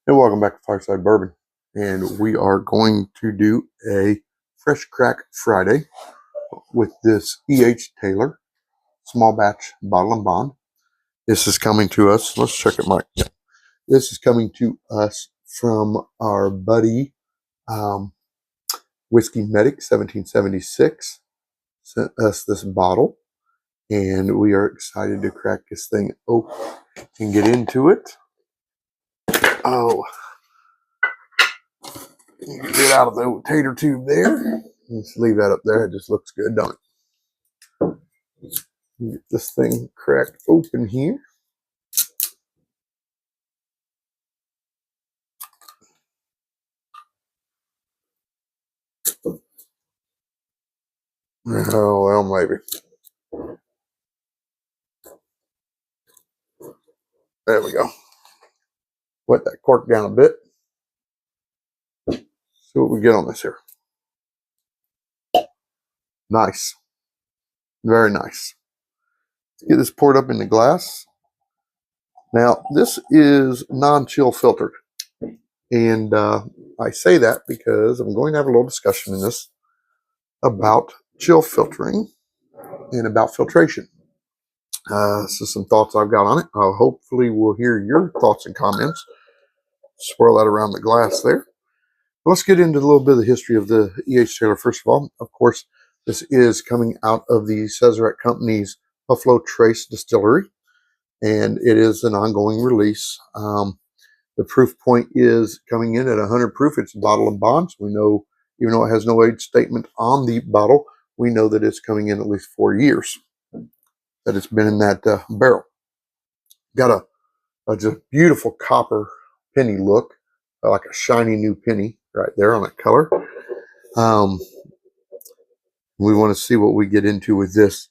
And welcome back to Fireside Bourbon. And we are going to do a Fresh Crack Friday with this Taylor small batch bottle and bond. This is coming to us. Let's check it, Mike. Yeah. This is coming to us from our buddy Whiskey Medic 1776. Sent us this bottle, and we are excited to crack this thing open and get into it. Oh, get out of the tater tube there. Let's leave that up there. It just looks good, don't it? Get this thing cracked open here. Oh, well, maybe. There we go. Wet that cork down a bit. See what we get on this here. Nice. Very nice. Let's get this poured up in the glass. Now, this is non-chill filtered. And I say that because I'm going to have a little discussion in this about chill filtering and about filtration. So some thoughts I've got on it. Hopefully we'll hear your thoughts and comments. Swirl that around the glass there. Let's get into a little bit of the history of the E.H. Taylor. First of all, of course, this is coming out of the Sazerac Company's Buffalo Trace Distillery, and it is an ongoing release. The proof point is coming in at 100 proof. It's bottle and bond. So we know, even though it has no age statement on the bottle, we know that it's coming in at least 4 years that it's been in that barrel. Got a just beautiful copper penny look, like a shiny new penny right there on that color. We want to see what we get into with this.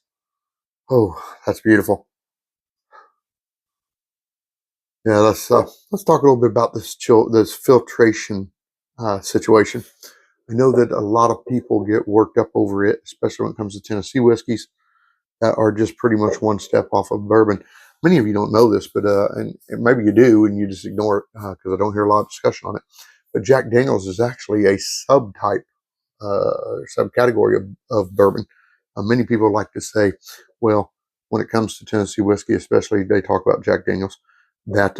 Oh, that's beautiful. Yeah, let's talk a little bit about this filtration situation. I know that a lot of people get worked up over it, especially when it comes to Tennessee whiskeys that are just pretty much one step off of bourbon. Many of you don't know this, but and maybe you do, and you just ignore it because I don't hear a lot of discussion on it. But Jack Daniel's is actually a subtype, subcategory of bourbon. Many people like to say, well, when it comes to Tennessee whiskey, especially, they talk about Jack Daniel's, that,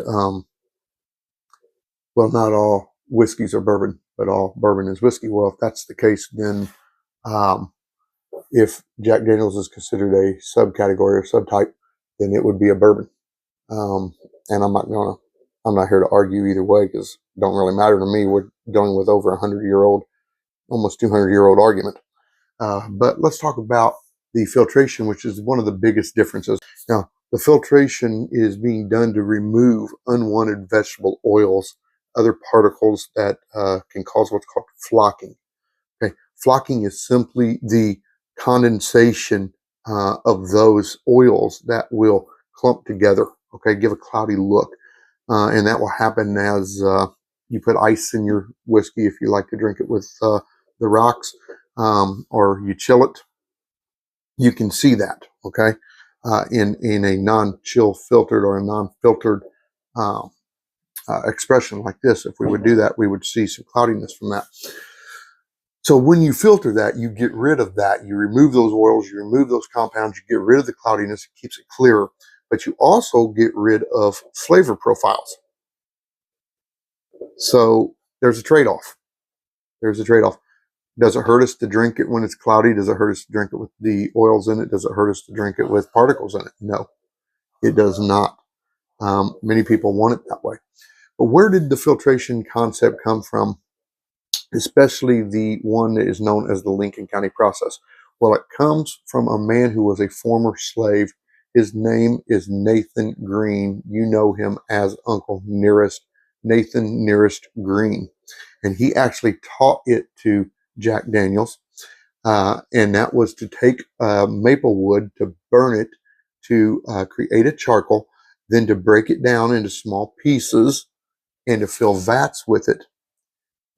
well, not all whiskeys are bourbon, but all bourbon is whiskey. Well, if that's the case, then if Jack Daniel's is considered a subcategory or subtype, then it would be a bourbon. And I'm not here to argue either way because it don't really matter to me. We're dealing with over 100-year-old, almost 200-year-old argument. But let's talk about the filtration, which is one of the biggest differences. Now, the filtration is being done to remove unwanted vegetable oils, other particles that can cause what's called flocking. Okay, flocking is simply the condensation of those oils that will clump together. Okay, give a cloudy look, and that will happen as you put ice in your whiskey if you like to drink it with the rocks, or you chill it. You can see that. Okay, in a non-chill filtered or a non-filtered expression like this. If we would do that, we would see some cloudiness from that. So when you filter that, you get rid of that. You remove those oils, you remove those compounds, you get rid of the cloudiness, it keeps it clearer. But you also get rid of flavor profiles. So there's a trade-off. There's a trade-off. Does it hurt us to drink it when it's cloudy? Does it hurt us to drink it with the oils in it? Does it hurt us to drink it with particles in it? No, it does not. Many people want it that way. But where did the filtration concept come from? Especially the one that is known as the Lincoln County process. Well, it comes from a man who was a former slave. His name is Nathan Green. You know him as Uncle Nearest, Nathan Nearest Green. And he actually taught it to Jack Daniel's. And that was to take maple wood, to burn it, to create a charcoal, then to break it down into small pieces and to fill vats with it.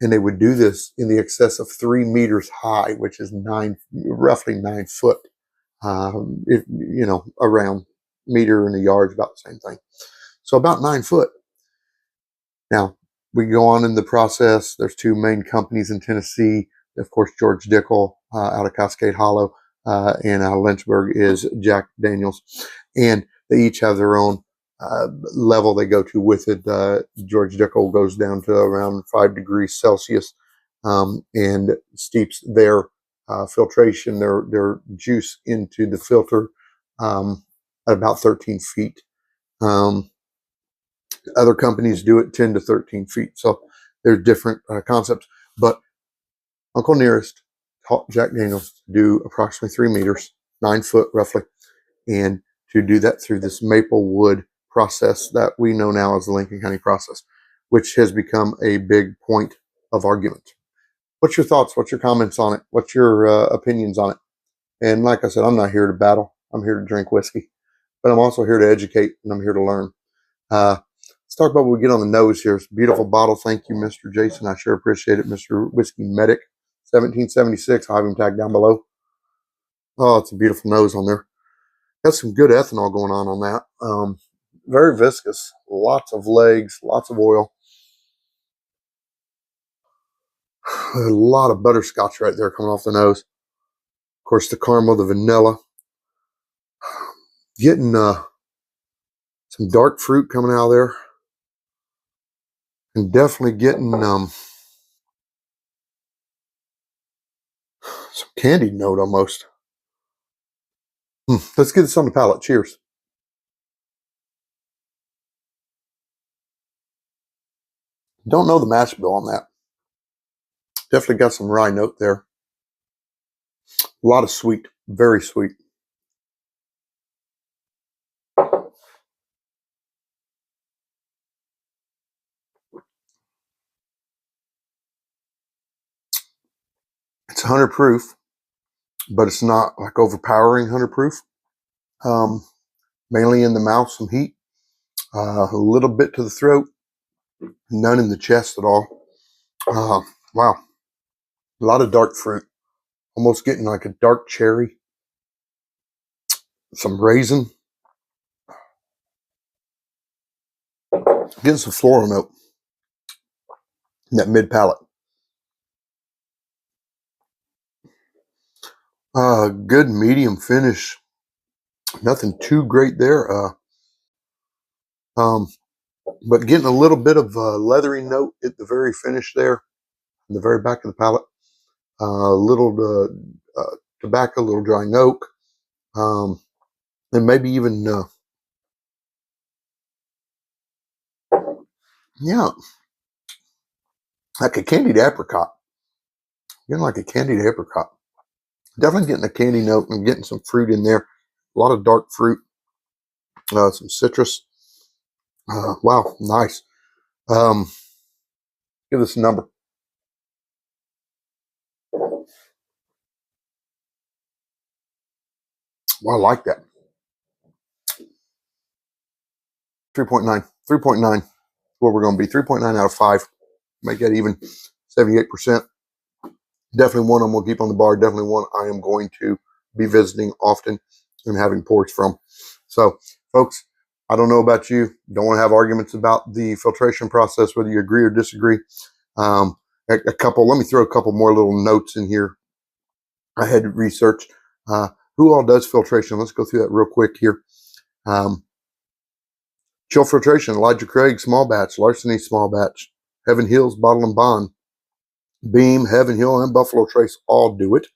And they would do this in the excess of 3 meters high, which is roughly 9 foot. Around meter in a yard is about the same thing. So about 9 foot. Now, we go on in the process. There's two main companies in Tennessee. Of course, George Dickel out of Cascade Hollow, and out of Lynchburg is Jack Daniels. And they each have their own level they go to with it. George Dickel goes down to around 5 degrees Celsius and steeps their filtration, their juice into the filter at about 13 feet. Other companies do it 10 to 13 feet. So there's different concepts. But Uncle Nearest taught Jack Daniels to do approximately 3 meters, 9 foot roughly, and to do that through this maple wood process that we know now as the Lincoln County process, which has become a big point of argument. What's your thoughts? What's your comments on it? What's your opinions on it? And like I said, I'm not here to battle. I'm here to drink whiskey. But I'm also here to educate, and I'm here to learn. Let's talk about what we get on the nose here. It's a beautiful bottle. Thank you, Mr. Jason. I sure appreciate it. Mr. Whiskey Medic, 1776. I'll have him tagged down below. Oh, it's a beautiful nose on there. Got some good ethanol going on that. Very viscous. Lots of legs. Lots of oil. A lot of butterscotch right there coming off the nose. Of course, the caramel, the vanilla. Getting some dark fruit coming out of there. And definitely getting some candied note almost. Let's get this on the palate. Cheers. Don't know the mash bill on that. Definitely got some rye note there. A lot of sweet. Very sweet. It's 100 proof, but it's not like overpowering 100 proof. Mainly in the mouth, some heat. A little bit to the throat. None in the chest at all. Wow. A lot of dark fruit. Almost getting like a dark cherry. Some raisin. Getting some floral note in that mid palate. Good medium finish. Nothing too great there. But getting a little bit of leathery note at the very finish there, in the very back of the palate. A little tobacco, a little dry oak, and maybe even yeah, like a candied apricot. Getting like a candied apricot. Definitely getting a candy note and getting some fruit in there. A lot of dark fruit, some citrus. Wow, nice. Give this a number. Well, I like that. 3.9. 3.9 is where we're going to be. 3.9 out of 5. Make that even. 78%. Definitely one I'm going to keep on the bar. Definitely one I am going to be visiting often and having pours from. So, folks, I don't know about you. Don't want to have arguments about the filtration process, whether you agree or disagree. Let me throw a couple more little notes in here. I had researched who all does filtration. Let's go through that real quick here. Chill filtration, Elijah Craig, small batch, Larceny, small batch, Heaven Hills, Bottle and Bond, Beam, Heaven Hill, and Buffalo Trace all do it.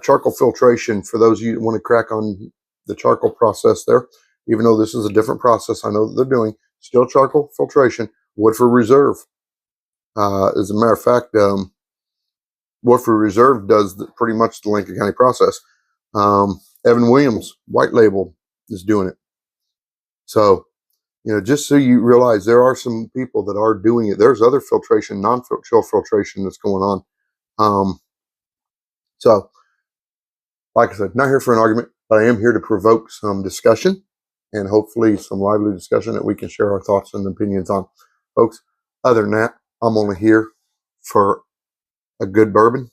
Charcoal filtration, for those of you that want to crack on the charcoal process there, even though this is a different process I know that they're doing, still charcoal filtration. Woodford Reserve. As a matter of fact, Woodford Reserve does pretty much the Lincoln County process. Evan Williams, White Label, is doing it. So, just so you realize, there are some people that are doing it. There's other filtration, non-chill filtration that's going on. So, like I said, not here for an argument, but I am here to provoke some discussion and hopefully some lively discussion that we can share our thoughts and opinions on. Folks, other than that, I'm only here for a good bourbon